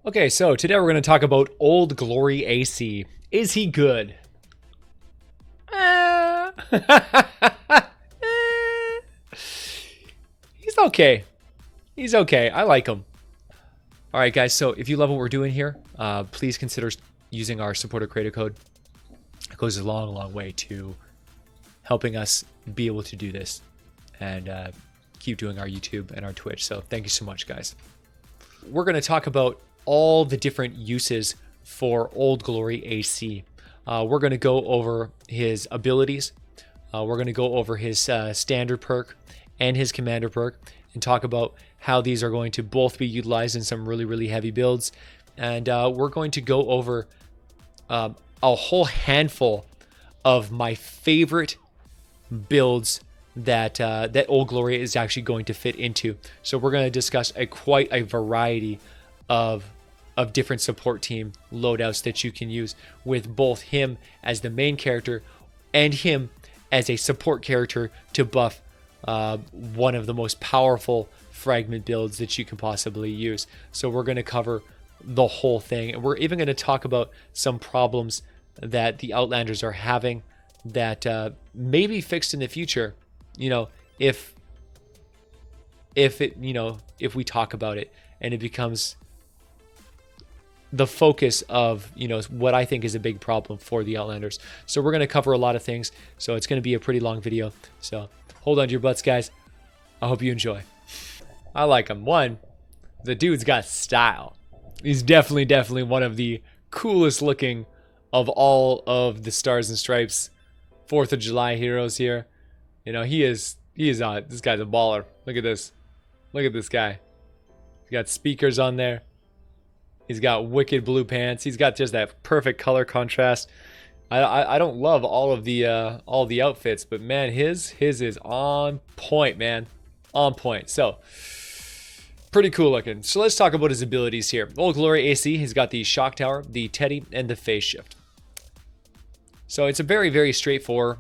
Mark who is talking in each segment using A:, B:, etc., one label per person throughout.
A: Okay, so today we're going to talk about Old Glory AC. Is he good? He's okay. He's okay. I like him. All right, guys. So if you love what we're doing here, please consider using our supporter creator code. It goes a long, long way to helping us be able to do this and keep doing our YouTube and our Twitch. So thank you so much, guys. We're going to talk about all the different uses for Old Glory AC. We're going to go over his abilities. We're going to go over his standard perk and his commander perk and talk about how these are going to both be utilized in some really, really heavy builds. And we're going to go over a whole handful of my favorite builds that that Old Glory is actually going to fit into. So we're going to discuss quite a variety of different support team loadouts that you can use with both him as the main character and him as a support character to buff one of the most powerful fragment builds that you can possibly use. So we're going to cover the whole thing, and we're even going to talk about some problems that the Outlanders are having that may be fixed in the future, you know, if we talk about it and it becomes the focus of, you know, what I think is a big problem for the Outlanders. So we're going to cover a lot of things. So it's going to be a pretty long video. So hold on to your butts, guys. I hope you enjoy. I like him. One, the dude's got style. He's definitely one of the coolest looking of all of the Stars and Stripes 4th of July heroes here. You know, this guy's a baller. Look at this. Look at this guy. He's got speakers on there. He's got wicked blue pants. He's got just that perfect color contrast. I don't love all the outfits, but man, his is on point, man. On point. So pretty cool looking. So let's talk about his abilities here. Old Glory AC, he's got the Shock Tower, the Teddy, and the Phase Shift. So it's a very, very straightforward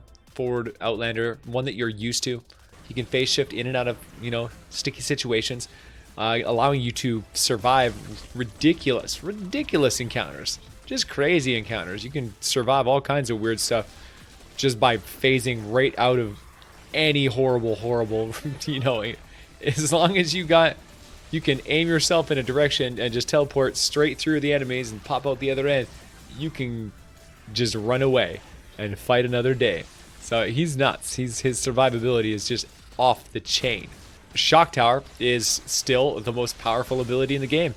A: Outlander, one that you're used to. He can phase shift in and out of, you know, sticky situations, allowing you to survive ridiculous encounters. Just crazy encounters. You can survive all kinds of weird stuff just by phasing right out of any horrible, you know, as long as you can aim yourself in a direction and just teleport straight through the enemies and pop out the other end, you can just run away and fight another day. So he's nuts. His survivability is just off the chain. Shock Tower is still the most powerful ability in the game.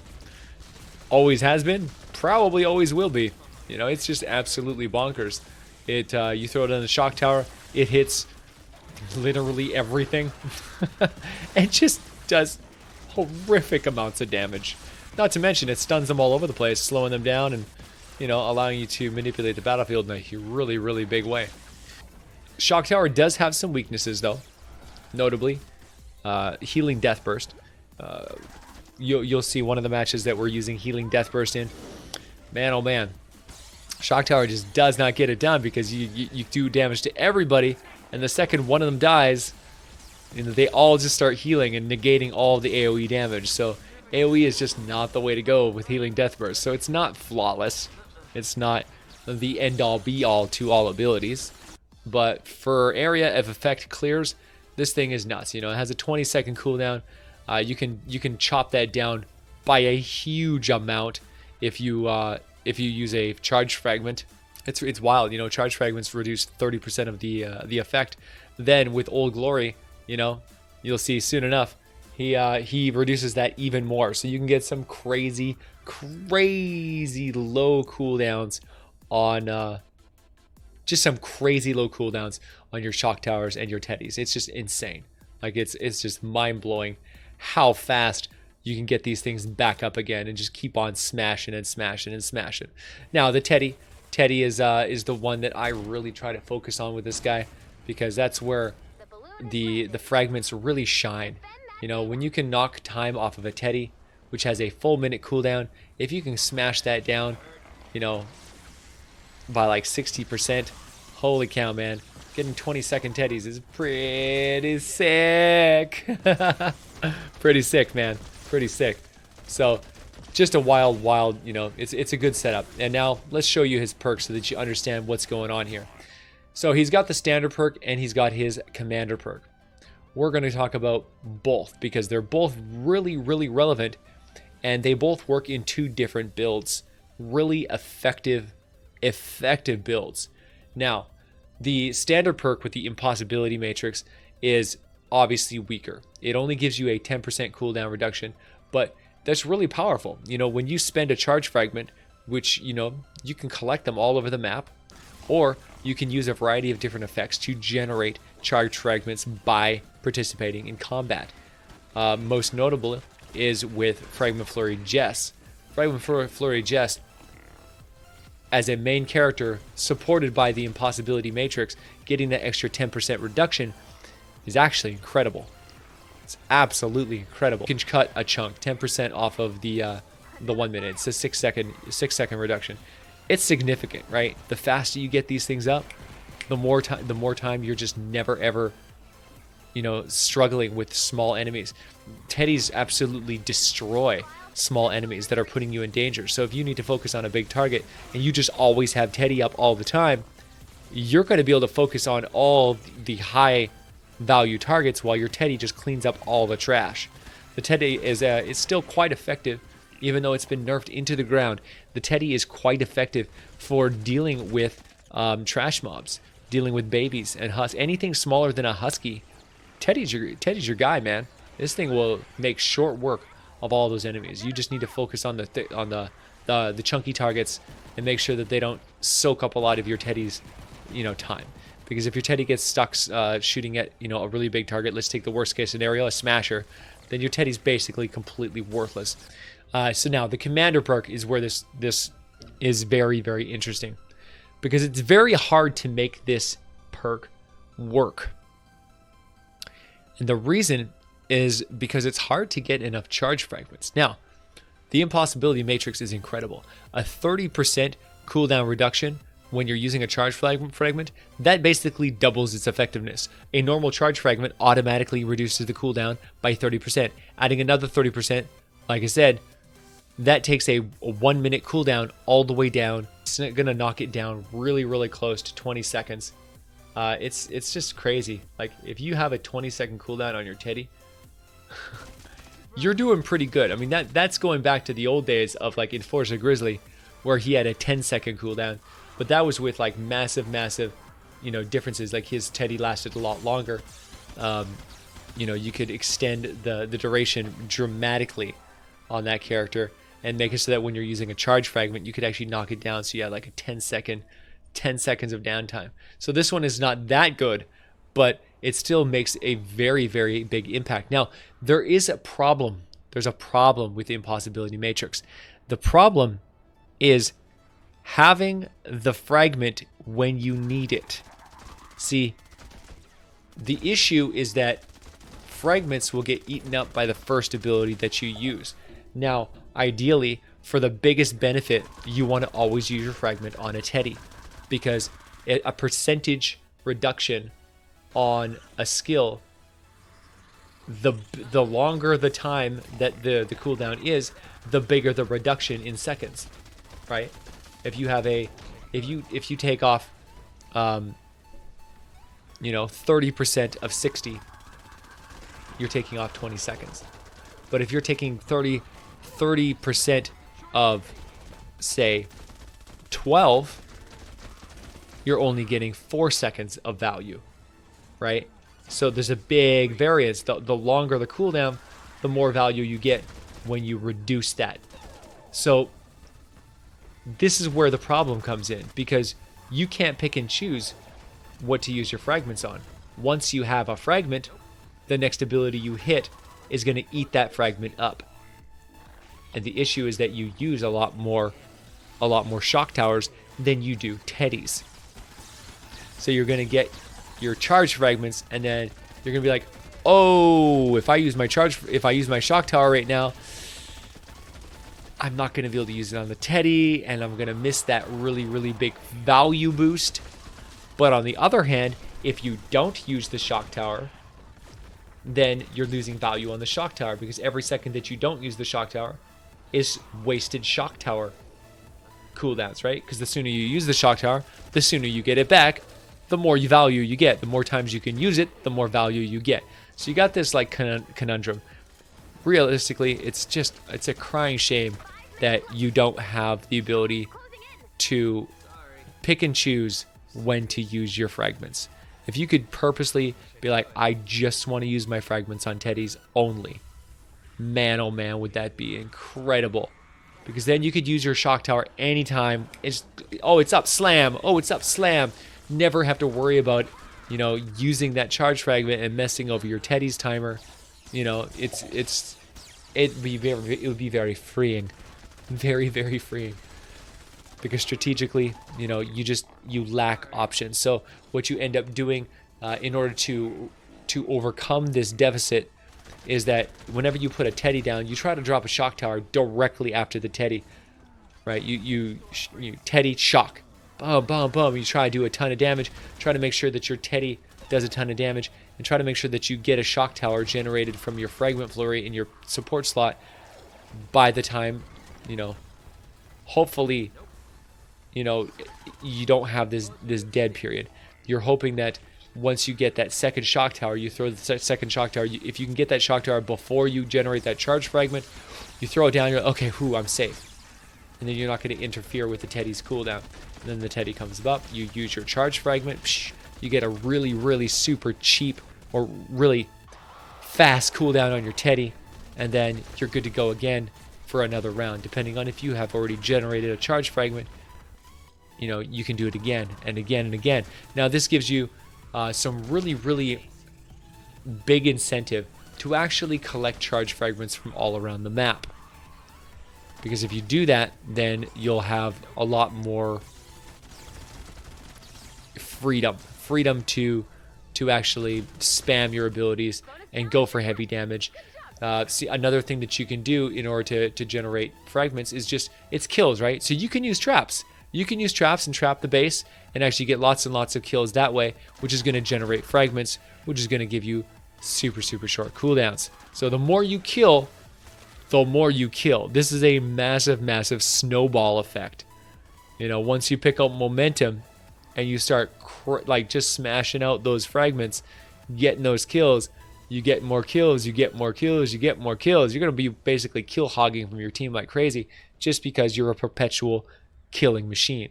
A: Always has been, probably always will be. You know, it's just absolutely bonkers. You throw it on the Shock Tower, it hits literally everything. It just does horrific amounts of damage. Not to mention it stuns them all over the place, slowing them down and, you know, allowing you to manipulate the battlefield in a really, really big way. Shock Tower does have some weaknesses though, notably healing Death Burst. You'll see one of the matches that we're using healing Death Burst in. Man, oh man, Shock Tower just does not get it done because you do damage to everybody, and the second one of them dies, you know, they all just start healing and negating all the AoE damage. So AoE is just not the way to go with healing Death Burst. So it's not flawless. It's not the end-all be-all to all abilities. But for area of effect clears, this thing is nuts. You know, it has a 20-second cooldown. You can chop that down by a huge amount if you use a charge fragment. It's wild. You know, charge fragments reduce 30% of the effect. Then with Old Glory, you know, you'll see soon enough, he reduces that even more. So you can get some crazy low cooldowns on just some crazy low cooldowns on your Shock Towers and your Teddies. It's just insane. Like it's just mind-blowing how fast you can get these things back up again and just keep on smashing and smashing and smashing. Now the Teddy is the one that I really try to focus on with this guy, because that's where the fragments really shine. You know, when you can knock time off of a Teddy, which has a full minute cooldown, if you can smash that down, you know, by like 60%, holy cow, man. Getting 20-second Teddies is pretty sick. Pretty sick, man. Pretty sick. So just a wild, you know, it's a good setup. And now let's show you his perks so that you understand what's going on here. So he's got the standard perk and he's got his commander perk. We're going to talk about both because they're both really relevant, and they both work in two different builds. Really effective builds. Now, the standard perk with the Impossibility Matrix is obviously weaker. It only gives you a 10% cooldown reduction, but that's really powerful. You know, when you spend a charge fragment, which, you know, you can collect them all over the map, or you can use a variety of different effects to generate charge fragments by participating in combat. Most notable is with Fragment Flurry Jess. Fragment Flurry Jess, as a main character supported by the Impossibility Matrix, getting that extra 10% reduction is actually incredible. It's absolutely incredible. You can cut a chunk, 10% off of the 1 minute. It's a 6 second reduction. It's significant, right? The faster you get these things up, the more time you're just never ever, you know, struggling with small enemies. Teddies absolutely destroy small enemies that are putting you in danger. So if you need to focus on a big target and you just always have Teddy up all the time, you're going to be able to focus on all the high value targets while your Teddy just cleans up all the trash. The Teddy is it's still quite effective, even though it's been nerfed into the ground. The Teddy is quite effective for dealing with trash mobs, dealing with babies and anything smaller than a husky. Teddy's your guy, man. This thing will make short work of all those enemies. You just need to focus on the chunky targets and make sure that they don't soak up a lot of your Teddy's, you know, time. Because if your Teddy gets stuck shooting at, you know, a really big target, let's take the worst case scenario, a smasher, then your Teddy's basically completely worthless. So now the commander perk is where this is very interesting, because it's very hard to make this perk work. And the reason is because it's hard to get enough charge fragments. Now, the Impossibility Matrix is incredible. A 30% cooldown reduction when you're using a charge fragment, that basically doubles its effectiveness. A normal charge fragment automatically reduces the cooldown by 30%. Adding another 30%, like I said, that takes a 1 minute cooldown all the way down. It's gonna knock it down really close to 20 seconds. It's just crazy. Like, if you have a 20-second cooldown on your Teddy, you're doing pretty good. I mean, that's going back to the old days of, like, Enforcer Grizzly, where he had a 10-second cooldown, but that was with, like, massive, you know, differences. Like, his Teddy lasted a lot longer. You know, you could extend the duration dramatically on that character and make it so that when you're using a charge fragment, you could actually knock it down, so you had like a 10 seconds of downtime. So this one is not that good, but it still makes a very big impact. Now, there is a problem. There's a problem with the Impossibility Matrix. The problem is having the fragment when you need it. See, the issue is that fragments will get eaten up by the first ability that you use. Now, ideally, for the biggest benefit, you want to always use your fragment on a Teddy, because a percentage reduction on a skill, the longer the time that the cooldown is, the bigger the reduction in seconds, right? If you have if you take off, you know, 30% of 60, you're taking off 20 seconds. But if you're taking 30% of, say, 12, you're only getting 4 seconds of value, right? So there's a big variance. The longer the cooldown, the more value you get when you reduce that. So this is where the problem comes in, because you can't pick and choose what to use your fragments on. Once you have a fragment, the next ability you hit is going to eat that fragment up. And the issue is that you use a lot more shock towers than you do Teddies. So you're going to get your charge fragments, and then you're going to be like, oh, if I use my shock tower right now, I'm not going to be able to use it on the Teddy, and I'm going to miss that really big value boost. But on the other hand, if you don't use the shock tower, then you're losing value on the shock tower, because every second that you don't use the shock tower, is wasted shock tower cooldowns, right? Because the sooner you use the shock tower, the sooner you get it back, the more value you get. The more times you can use it, the more value you get. So you got this like conundrum. Realistically, it's a crying shame that you don't have the ability to pick and choose when to use your fragments. If you could purposely be like, I just want to use my fragments on teddies only, man, oh man, would that be incredible. Because then you could use your shock tower anytime. It's up, slam. Oh, it's up, slam. Never have to worry about, using that charge fragment and messing over your teddy's timer. It would be very freeing. Very, very freeing. Because strategically, you lack options. So what you end up doing in order to overcome this deficit is that whenever you put a teddy down, you try to drop a shock tower directly after the teddy, right? You teddy, shock, boom, boom, boom. You try to do a ton of damage, try to make sure that your teddy does a ton of damage, and try to make sure that you get a shock tower generated from your fragment flurry in your support slot by the time, hopefully, you don't have this dead period. You're hoping that once you get that second shock tower, you throw the second shock tower. If you can get that shock tower before you generate that charge fragment, you throw it down, you're like, okay, I'm safe. And then you're not going to interfere with the teddy's cooldown. And then the teddy comes up, you use your charge fragment, you get a really, really super cheap or really fast cooldown on your teddy, and then you're good to go again for another round. Depending on if you have already generated a charge fragment, you can do it again and again and again. Now this gives you some really, really big incentive to actually collect charge fragments from all around the map. Because if you do that, then you'll have a lot more freedom to actually spam your abilities and go for heavy damage. See, another thing that you can do in order to generate fragments is it's kills, right? So you can use traps. You can use traps and trap the base and actually get lots and lots of kills that way, which is going to generate fragments, which is going to give you super, super short cooldowns. So the more you kill, the more you kill. This is a massive, massive snowball effect. Once you pick up momentum and you start just smashing out those fragments, getting those kills, you get more kills, you get more kills, you get more kills. You're going to be basically kill hogging from your team like crazy just because you're a perpetual killing machine.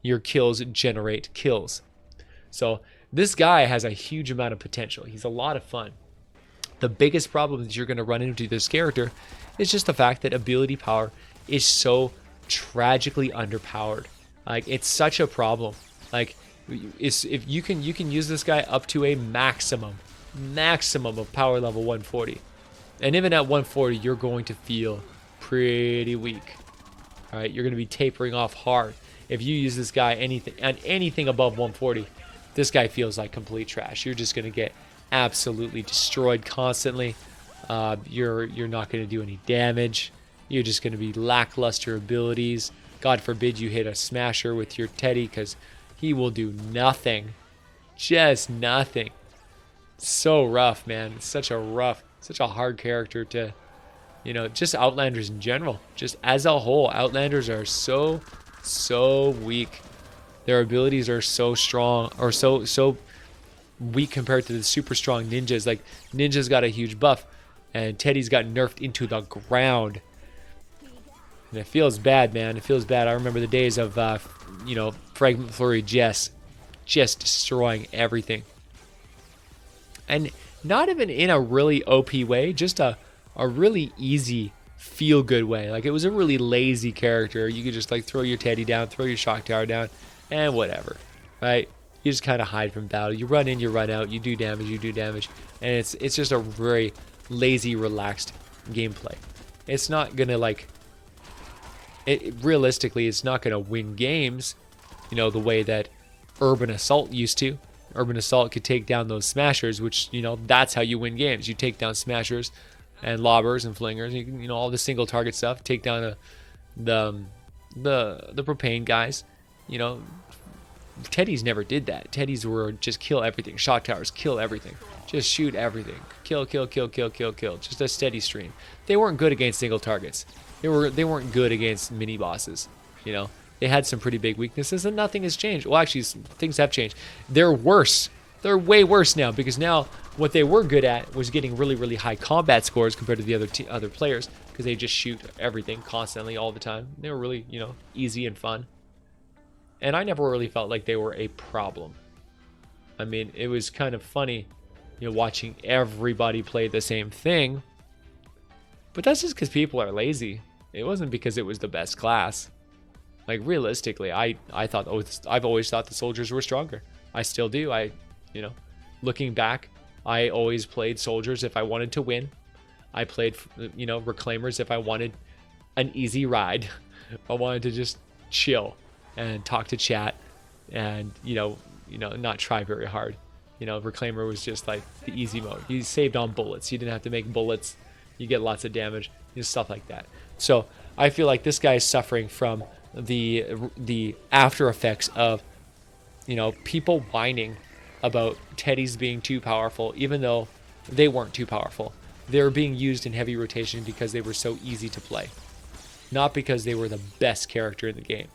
A: Your kills generate kills. So this guy has a huge amount of potential. He's a lot of fun. The biggest problem that you're going to run into this character is just the fact that ability power is so tragically underpowered. Like, it's such a problem. Like, if you can use this guy up to a maximum of power level 140, and even at 140 you're going to feel pretty weak. All right, you're going to be tapering off hard. If you use this guy anything above 140, this guy feels like complete trash. You're just going to get absolutely destroyed constantly. You're not going to do any damage. You're just going to be lackluster abilities. God forbid you hit a smasher with your teddy, because he will do nothing. Just nothing. So rough, man. It's such a hard character to, just Outlanders in general. Just as a whole, Outlanders are so weak. Their abilities are so strong, or so weak compared to the super strong ninjas. Like, ninjas got a huge buff, and Teddy's got nerfed into the ground. And it feels bad, man. It feels bad. I remember the days of, Fragment Flurry just destroying everything. And not even in a really OP way, just a really easy, feel-good way. Like, it was a really lazy character. You could just, throw your Teddy down, throw your shock tower down, and whatever, right? You just kind of hide from battle. You run in, you run out, you do damage, and it's just a very lazy, relaxed gameplay. It's not gonna realistically, it's not gonna win games, the way that Urban Assault used to. Urban Assault could take down those smashers, which that's how you win games. You take down smashers and lobbers and flingers, all the single target stuff. Take down the propane guys. Teddies never did that. Teddies were just kill everything. Shock towers, kill everything. Just shoot everything. Kill. Just a steady stream. They weren't good against single targets. They weren't good against mini bosses. You know, they had some pretty big weaknesses, and nothing has changed. Well, actually, things have changed. They're worse. They're way worse now, because now what they were good at was getting really, really high combat scores compared to the other players, because they just shoot everything constantly all the time. They were really, you know, easy and fun. And I never really felt like they were a problem. I mean, it was kind of funny, you know, watching everybody play the same thing. But that's just because people are lazy. It wasn't because it was the best class. Like, realistically, I've always thought the soldiers were stronger. I still do. You know, looking back, I always played soldiers if I wanted to win. I played, you know, reclaimers if I wanted an easy ride. I wanted to just chill and talk to chat and, you know, not try very hard. You know, reclaimer was just like the easy mode. You saved on bullets. You didn't have to make bullets. You get lots of damage, you know, stuff like that. So I feel like this guy is suffering from the after effects of, you know, people whining about teddies being too powerful, even though they weren't too powerful. They were being used in heavy rotation because they were so easy to play, not because they were the best character in the game.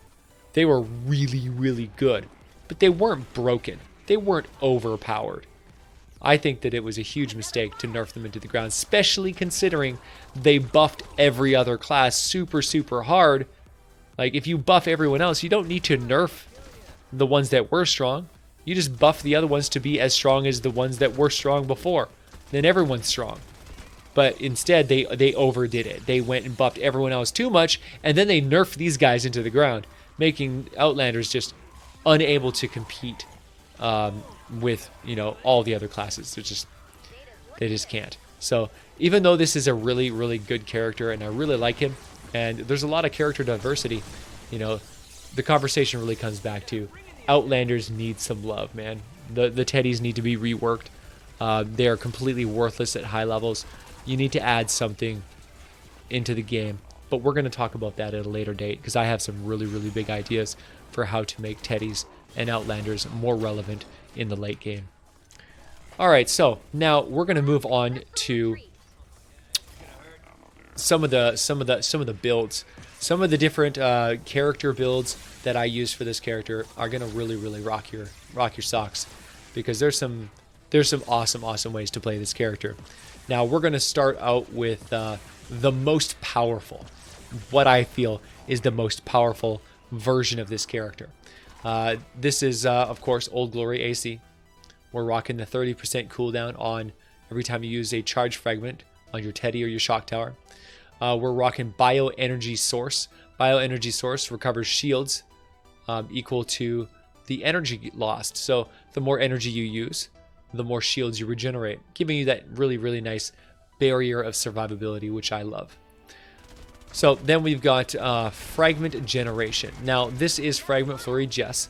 A: They were really, really good, but they weren't broken. They weren't overpowered. I think that it was a huge mistake to nerf them into the ground, especially considering they buffed every other class super, super hard. Like, if you buff everyone else, you don't need to nerf the ones that were strong. You just buff the other ones to be as strong as the ones that were strong before. Then everyone's strong. But instead, they overdid it. They went and buffed everyone else too much, and then they nerfed these guys into the ground, making Outlanders just unable to compete with, you know, all the other classes. They just can't. So even though this is a really, really good character, and I really like him, and there's a lot of character diversity, you know, the conversation really comes back to Outlanders need some love, man. The teddies need to be reworked. They are completely worthless at high levels. You need to add something into the game, but we're going to talk about that at a later date, because I have some really, really big ideas for how to make teddies and Outlanders more relevant in the late game. All right, so now we're going to move on to some of the builds. Some of the different character builds that I use for this character are going to really, really rock your socks, because there's some awesome ways to play this character. Now we're going to start out with the most powerful, what I feel is the most powerful version of this character. This is, of course, Old Glory AC. We're rocking the 30% cooldown on every time you use a charge fragment on your Teddy or your Shock Tower. We're rocking Bioenergy Source. Bioenergy Source recovers shields equal to the energy lost. So the more energy you use, the more shields you regenerate, giving you that really, really nice barrier of survivability, which I love. So then we've got Fragment Generation. Now this is Fragment Flurry Jess.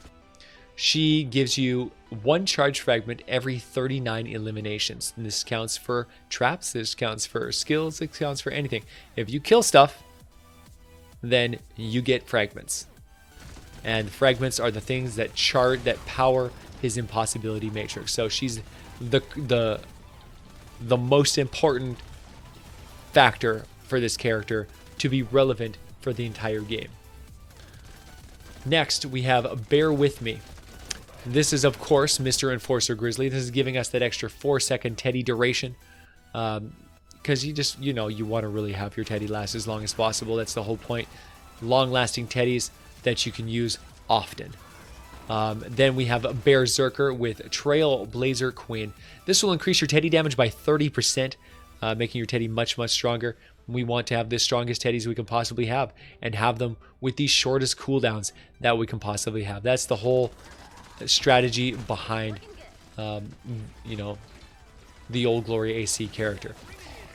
A: She gives you one charge fragment every 39 eliminations. And this counts for traps, this counts for skills, this counts for anything. If you kill stuff, then you get fragments. And fragments are the things that power his Impossibility Matrix. So she's the most important factor for this character to be relevant for the entire game. Next, we have Bear With Me. This is, of course, Mr. Enforcer Grizzly. This is giving us that extra 4-second Teddy duration. Because you want to really have your Teddy last as long as possible. That's the whole point. Long-lasting Teddies that you can use often. Then we have Berserker with Trailblazer Queen. This will increase your Teddy damage by 30%, making your Teddy much, much stronger. We want to have the strongest Teddies we can possibly have, and have them with the shortest cooldowns that we can possibly have. That's the whole strategy behind, the Old Glory AC character.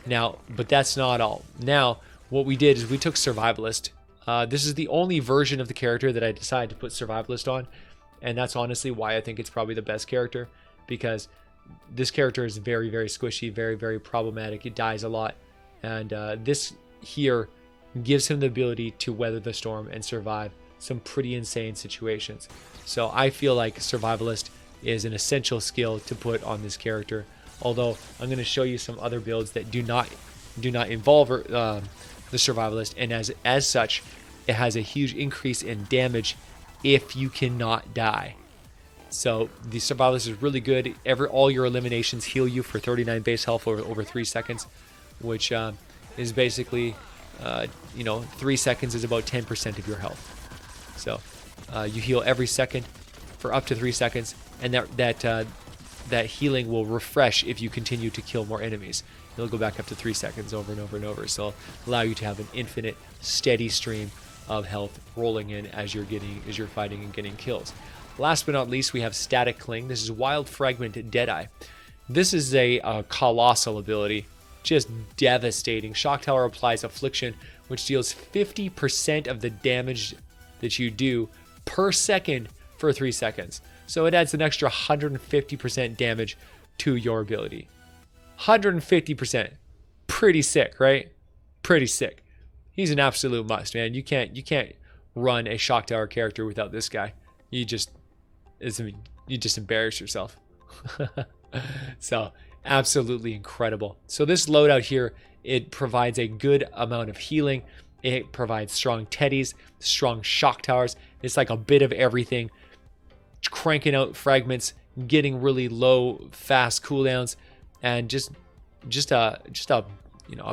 A: Now, but that's not all. Now, what we did is we took Survivalist. This is the only version of the character that I decided to put Survivalist on, and that's honestly why I think it's probably the best character, because this character is very, very squishy, very, very problematic. It dies a lot, and this here gives him the ability to weather the storm and survive some pretty insane situations. So I feel like Survivalist is an essential skill to put on this character. Although I'm going to show you some other builds that do not involve the Survivalist, and as such, it has a huge increase in damage if you cannot die. So the Survivalist is really good. All your eliminations heal you for 39 base health over 3 seconds, which is basically, 3 seconds is about 10% of your health. So you heal every second for up to 3 seconds, and that healing will refresh if you continue to kill more enemies. It'll go back up to 3 seconds over and over and over. So allow you to have an infinite, steady stream of health rolling in as you're fighting and getting kills. Last but not least, we have Static Cling. This is Wild Fragment Deadeye. This is a colossal ability, just devastating. Shock Tower applies Affliction, which deals 50% of the damage that you do per second for 3 seconds. So it adds an extra 150% damage to your ability. 150%. Pretty sick, right? Pretty sick. He's an absolute must, man. You can't run a Shock Tower character without this guy. You just embarrass yourself. So absolutely incredible. So this loadout here, it provides a good amount of healing. It provides strong teddies, strong shock towers. It's like a bit of everything. Cranking out fragments, getting really low, fast cooldowns, and just a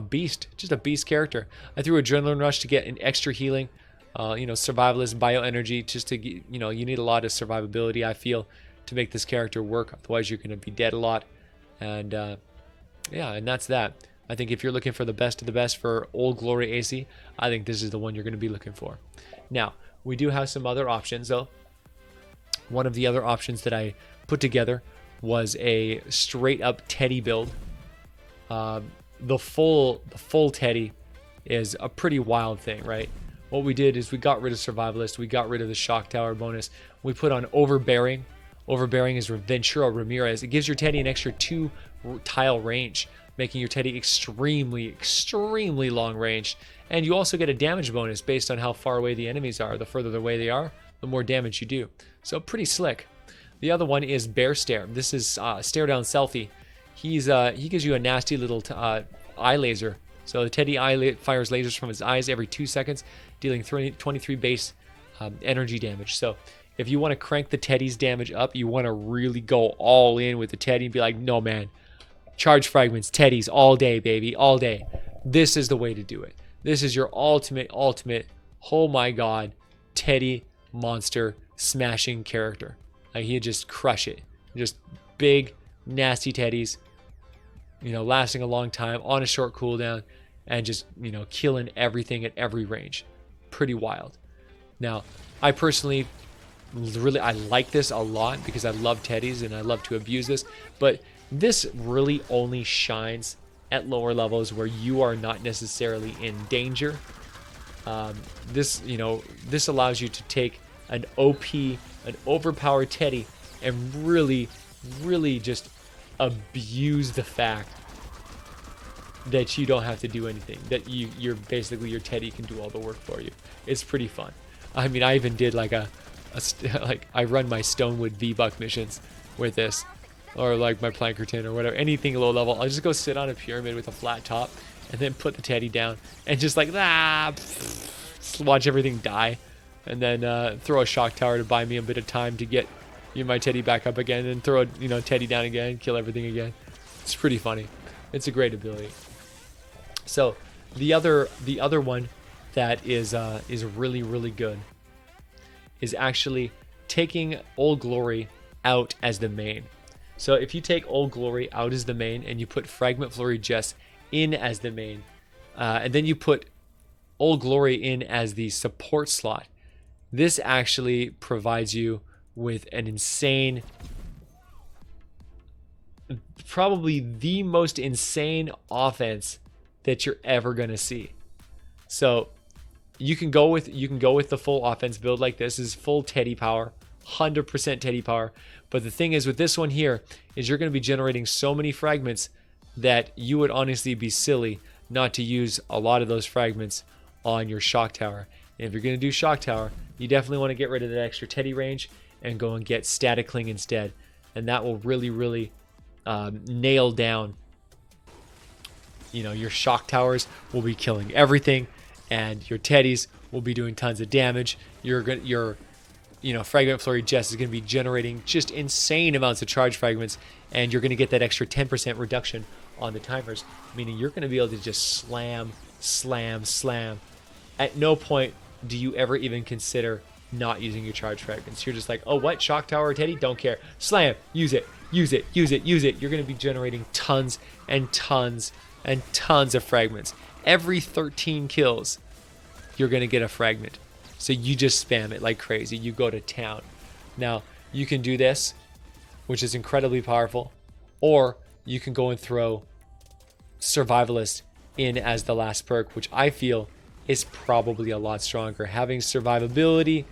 A: beast, just a beast character. I threw Adrenaline Rush to get an extra healing. Survivalist, bioenergy, just to, you need a lot of survivability, I feel, to make this character work. Otherwise, you're going to be dead a lot. And and that's that. I think if you're looking for the best of the best for Old Glory AC, I think this is the one you're going to be looking for. Now, we do have some other options, though. One of the other options that I put together was a straight up Teddy build. The full Teddy is a pretty wild thing, right? What we did is we got rid of Survivalist, we got rid of the Shock Tower bonus, we put on Overbearing. Overbearing is Ventura Ramirez. It gives your Teddy an extra 2 tile range, making your Teddy extremely, extremely long range. And you also get a damage bonus based on how far away the enemies are. The further away they are, the more damage you do. So pretty slick. The other one is Bear Stare. This is Stare Down Selfie. He gives you a nasty little eye laser. So the Teddy eye fires lasers from his eyes every 2 seconds, dealing 23 base energy damage. So if you want to crank the Teddy's damage up, you want to really go all in with the Teddy and be like, no man, charge fragments, Teddies all day, baby, all day. This is the way to do it. This is your ultimate, oh my god, Teddy monster smashing character. Like, he'd just crush it. Just big, nasty Teddies, lasting a long time on a short cooldown, and just, killing everything at every range. Pretty wild. Now, I personally I like this a lot because I love Teddies and I love to abuse this, but this really only shines at lower levels where you are not necessarily in danger. This allows you to take an OP, an overpowered Teddy, and really, really just abuse the fact that you don't have to do anything. That you're basically, your Teddy can do all the work for you. It's pretty fun. I mean, I even did like I run my Stonewood V-Buck missions with this, or like my Plankerton or whatever, anything low level. I'll just go sit on a pyramid with a flat top and then put the Teddy down and just like just watch everything die, and then throw a shock tower to buy me a bit of time to get my Teddy back up again, and throw a Teddy down again, kill everything again. It's pretty funny. It's a great ability. So the other one that is really, really good is actually taking Old Glory out as the main. So if you take Old Glory out as the main and you put Fragment Flurry Jess in as the main, and then you put Old Glory in as the support slot, this actually provides you with an insane, probably the most insane offense that you're ever gonna see. So you can go with the full offense build like this. Is full Teddy power, 100% Teddy power. But the thing is with this one here is you're going to be generating so many fragments that you would honestly be silly not to use a lot of those fragments on your shock tower. And if you're going to do shock tower, you definitely want to get rid of that extra Teddy range and go and get Static Cling instead. And that will really, really nail down you know, your shock towers will be killing everything, and your teddies will be doing tons of damage. Your you know, Fragment Flurry Jess is going to be generating just insane amounts of charge fragments, and you're going to get that extra 10% reduction on the timers, meaning you're going to be able to just slam, slam, slam. At no point do you ever even consider not using your charge fragments. You're just like, oh, what? Shock tower or teddy? Don't care. Slam. Use it. Use it. Use it. Use it. You're going to be generating tons and tons and tons of fragments. Every 13 kills, you're going to get a fragment. So you just spam it like crazy. You go to town. Now, you can do this, which is incredibly powerful, or you can go and throw Survivalist in as the last perk, which I feel is probably a lot stronger. Having survivability,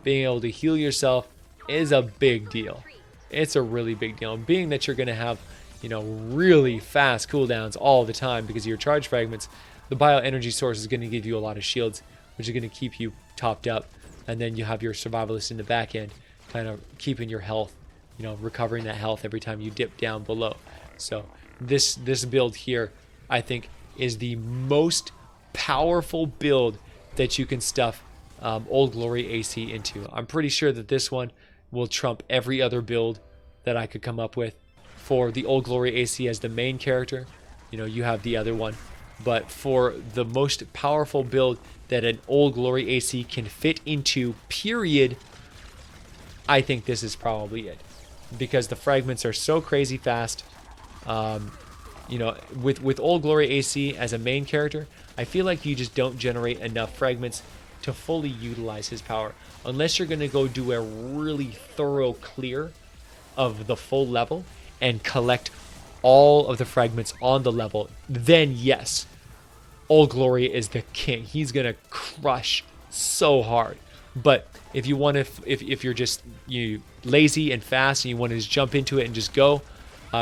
A: being able to heal yourself is a big deal. It's a really big deal. And being that you're going to have, you know, really fast cooldowns all the time because of your charge fragments, the bioenergy source is going to give you a lot of shields, which is going to keep you topped up. And then you have your Survivalist in the back end, kind of keeping your health, you know, recovering that health every time you dip down below. So this build here, I think, is the most powerful build that you can stuff Old Glory AC into. I'm pretty sure that this one will trump every other build that I could come up with. For the Old Glory AC as the main character, you know, you have the other one. But for the most powerful build that an Old Glory AC can fit into, period, I think this is probably it. Because the fragments are so crazy fast. You know, with Old Glory AC as a main character, I feel like you just don't generate enough fragments to fully utilize his power. Unless you're going to go do a really thorough clear of the full level and collect all of the fragments on the level, then yes, Old Glory is the king. He's going to crush so hard. But if you want to, if you're just lazy and fast and you want to just jump into it and just go,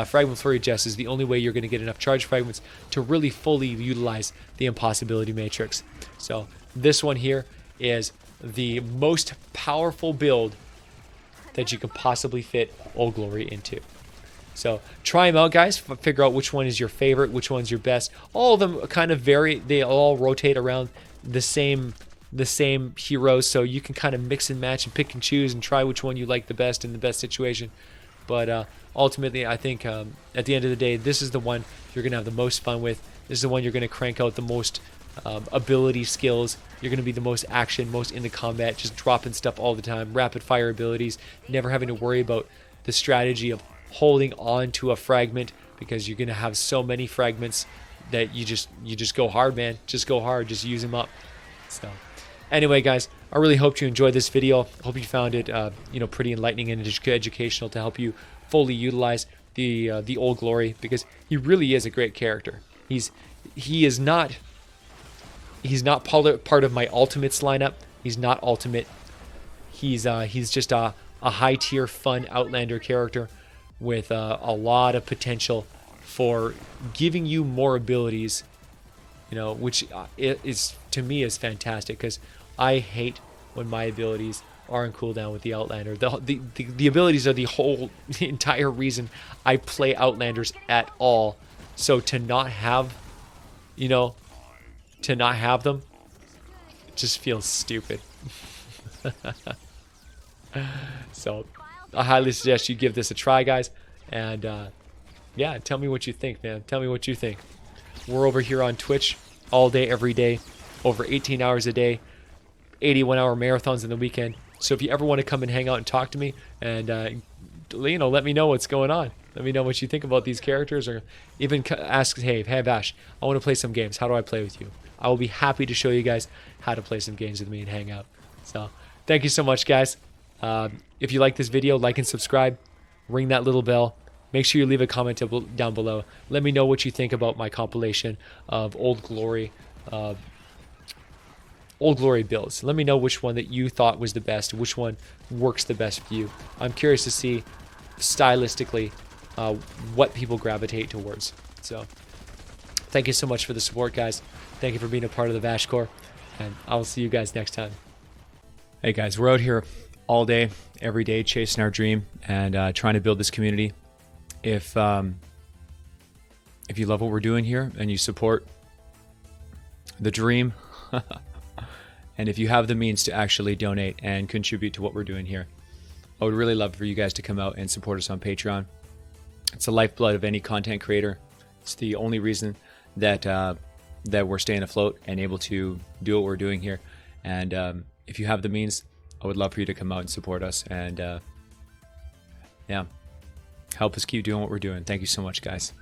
A: Fragment Flurry Jess is the only way you're going to get enough charge fragments to really fully utilize the Impossibility Matrix. So this one here is the most powerful build that you could possibly fit Old Glory into. So try them out, guys. Figure out which one is your favorite, which one's your best. All of them kind of vary. They all rotate around the same heroes, so you can kind of mix and match and pick and choose and try which one you like the best in the best situation. But ultimately, I think at the end of the day, this is the one you're going to have the most fun with. This is the one you're going to crank out the most ability skills. You're going to be the most action, most into combat, just dropping stuff all the time, rapid fire abilities, never having to worry about the strategy of holding on to a fragment, because you're going to have so many fragments that you just go hard, man. Just go hard. Just use them up. So anyway, guys, I really hope you enjoyed this video. Hope you found it pretty enlightening and educational to help you fully utilize the Old Glory, because he really is a great character. He's not part of my ultimates lineup. He's not ultimate. He's just a high tier fun Outlander character with a lot of potential for giving you more abilities, which is to me is fantastic, because I hate when my abilities are on cooldown with the Outlander. The abilities are the entire reason I play Outlanders at all. So to not have them, it just feels stupid. So I highly suggest you give this a try, guys. And yeah, tell me what you think, man. Tell me what you think. We're over here on Twitch all day, every day, over 18 hours a day, 81-hour marathons in the weekend. So if you ever want to come and hang out and talk to me, and let me know what's going on. Let me know what you think about these characters, or even ask, hey Vash, I want to play some games. How do I play with you? I will be happy to show you guys how to play some games with me and hang out. So thank you so much, guys. If you like this video, like and subscribe. Ring that little bell. Make sure you leave a comment down below. Let me know what you think about my compilation of Old Glory builds. Let me know which one that you thought was the best, which one works the best for you. I'm curious to see stylistically what people gravitate towards. So thank you so much for the support, guys. Thank you for being a part of the VASH Corps, and I will see you guys next time. Hey guys, we're out here all day, every day, chasing our dream and trying to build this community. If if you love what we're doing here and you support the dream, and if you have the means to actually donate and contribute to what we're doing here, I would really love for you guys to come out and support us on Patreon. It's the lifeblood of any content creator. It's the only reason that that we're staying afloat and able to do what we're doing here. And if you have the means, I would love for you to come out and support us and yeah, help us keep doing what we're doing. Thank you so much, guys.